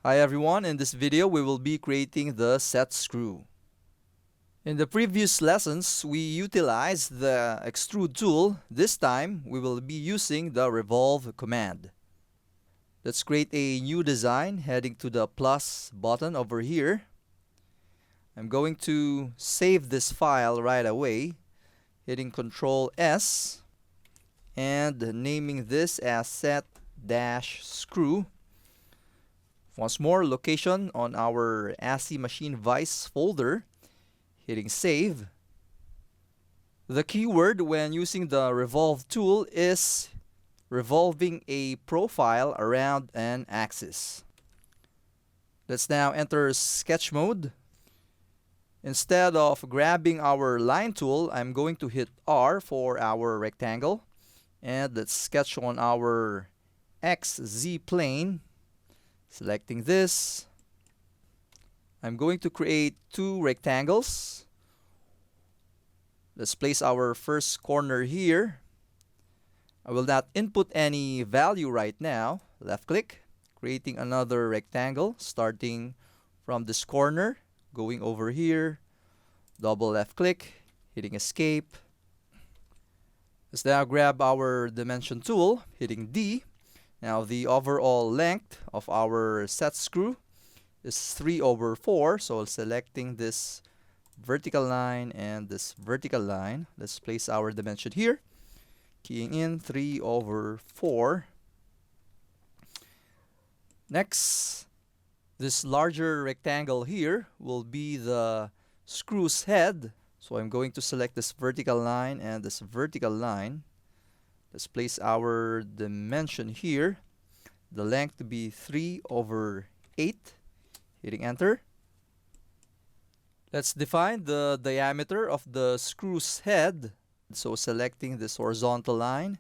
Hi everyone, in this video we will be creating the set screw. In the previous lessons we utilized the extrude tool. This time we will be using the revolve command. Let's create a new design heading to the plus button over here. I'm going to save this file right away, hitting Ctrl S and naming this as set-screw. Once more, location on our ASCII machine vise folder, hitting save. The keyword when using the revolve tool is revolving a profile around an axis. Let's now enter sketch mode. Instead of grabbing our line tool, I'm going to hit R for our rectangle, and let's sketch on our XZ plane. Selecting this, I'm going to create two rectangles. Let's place our first corner here. I will not input any value right now. Left click, creating another rectangle starting from this corner, going over here, double left click, hitting escape. Let's now grab our dimension tool, hitting D. Now the overall length of our set screw is 3/4, so selecting this vertical line and this vertical line. Let's place our dimension here, keying in 3/4. Next, this larger rectangle here will be the screw's head, so I'm going to select this vertical line and this vertical line. Let's place our dimension here, the length to be 3/8, hitting enter. Let's define the diameter of the screw's head, so selecting this horizontal line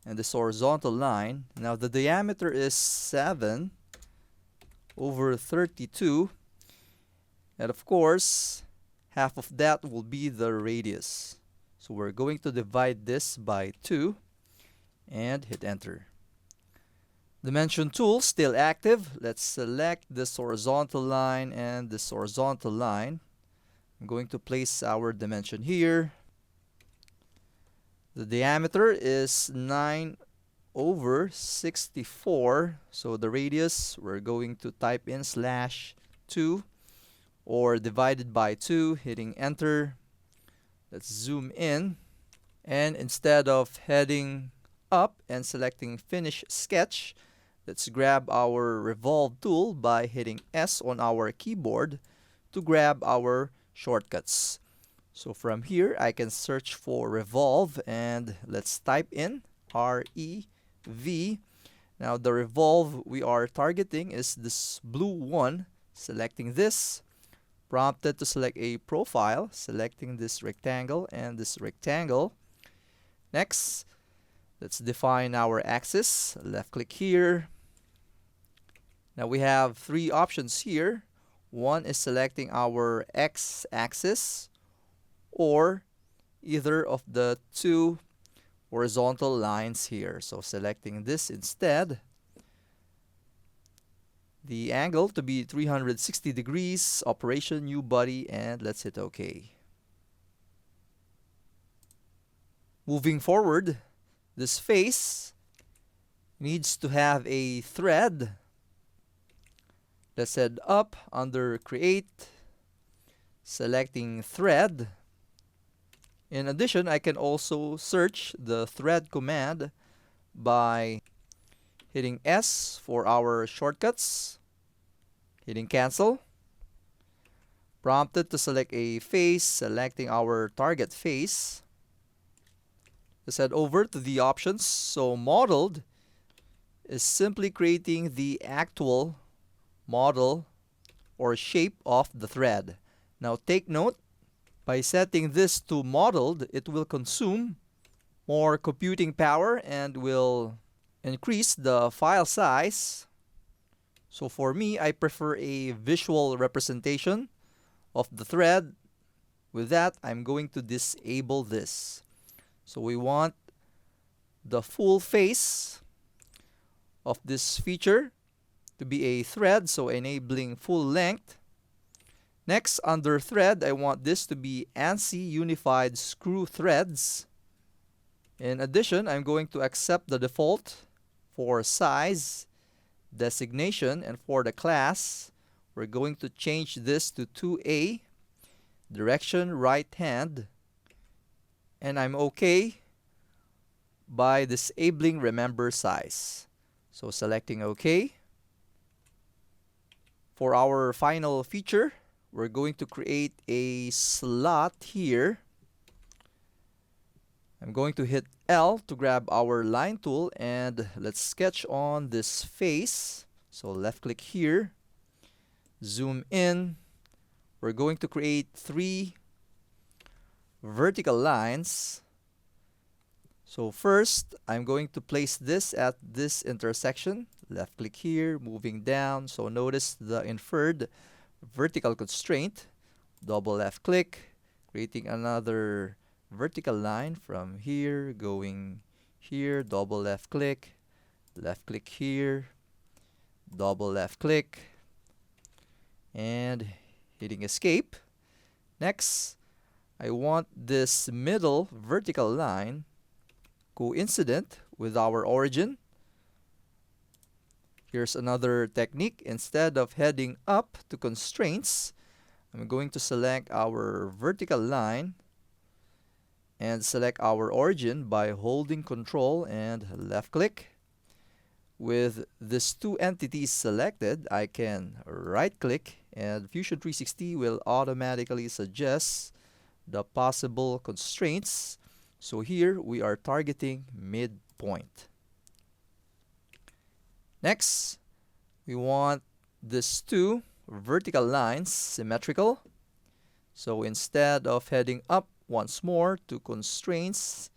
and this horizontal line. Now the diameter is 7/32, and of course half of that will be the radius, so we're going to divide this by 2 and hit enter. Dimension tool still active. Let's select this horizontal line and this horizontal line. I'm going to place our dimension here. The diameter is 9/64, so the radius we're going to type in /2 or divided by 2, hitting enter. Let's zoom in, and instead of heading up and selecting finish sketch, let's grab our revolve tool by hitting S on our keyboard to grab our shortcuts. So from here I can search for revolve and let's type in REV. Now the revolve we are targeting is this blue one. Selecting this, prompted to select a profile, selecting this rectangle and this rectangle. Next, let's define our axis. Left click here. Now we have three options here. One is selecting our X axis or either of the two horizontal lines here. So selecting this instead. The angle to be 360 degrees, operation new body, and let's hit OK. Moving forward, this face needs to have a thread. Let's head up under create, selecting thread. In addition, I can also search the thread command by hitting S for our shortcuts, hitting cancel. Prompted to select a face, selecting our target face. Let's head over to the options. So modeled is simply creating the actual model or shape of the thread. Now take note, by setting this to modeled, it will consume more computing power and will increase the file size. So for me, I prefer a visual representation of the thread. With that, I'm going to disable this. So we want the full face of this feature to be a thread, so enabling full length. Next, under thread, I want this to be ANSI unified screw threads. In addition, I'm going to accept the default for size, designation, and for the class, we're going to change this to 2A, direction right hand, and I'm okay by disabling remember size. So selecting OK. For our final feature, we're going to create a slot here. I'm going to hit L to grab our line tool and let's sketch on this face. So left click here, zoom in. We're going to create 3 vertical lines. So first, I'm going to place this at this intersection. Left click here, moving down. So notice the inferred vertical constraint. Double left click, creating another vertical line from here, going here, double left click here, double left click, and hitting escape. Next, I want this middle vertical line coincident with our origin. Here's another technique. Instead of heading up to constraints, I'm going to select our vertical line and select our origin by holding Control and left click. With these 2 entities selected, I can right click and Fusion 360 will automatically suggest the possible constraints. So here we are targeting midpoint. Next, we want these 2 vertical lines symmetrical. So instead of heading up once more to constraints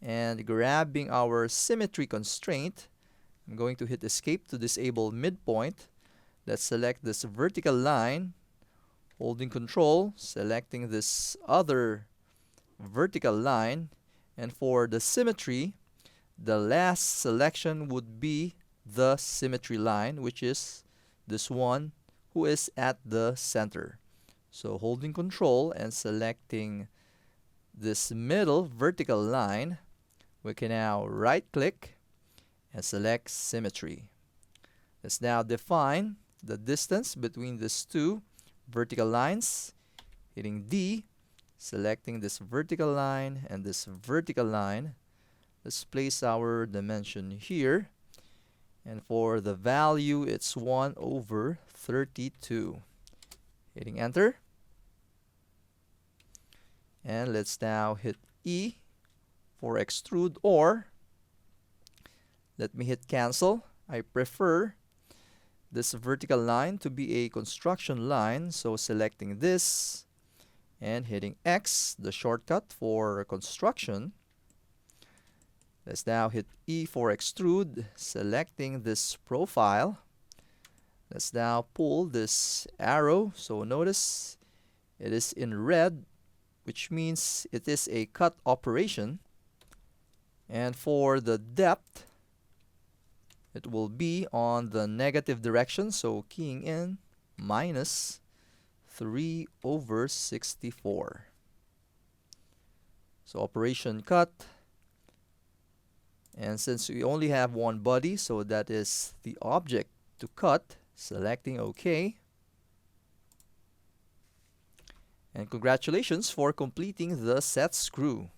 and grabbing our symmetry constraint, I'm going to hit escape to disable midpoint. Let's select this vertical line, holding Control, selecting this other vertical line, and for the symmetry, the last selection would be the symmetry line, which is this one who is at the center. So holding Control and selecting this middle vertical line, we can now right click and select symmetry. Let's now define the distance between these 2 vertical lines, hitting D, selecting this vertical line and this vertical line. Let's place our dimension here, and for the value it's 1/32. Hitting enter. And let's now hit E for extrude, or let me hit cancel. I prefer this vertical line to be a construction line, so selecting this and hitting X, the shortcut for construction. Let's now hit E for extrude, selecting this profile. Let's now pull this arrow. So notice it is in red, which means it is a cut operation. And for the depth, it will be on the negative direction, so keying in minus 3/64. So operation cut. And since we only have one body, so that is the object to cut, selecting OK. And congratulations for completing the set screw.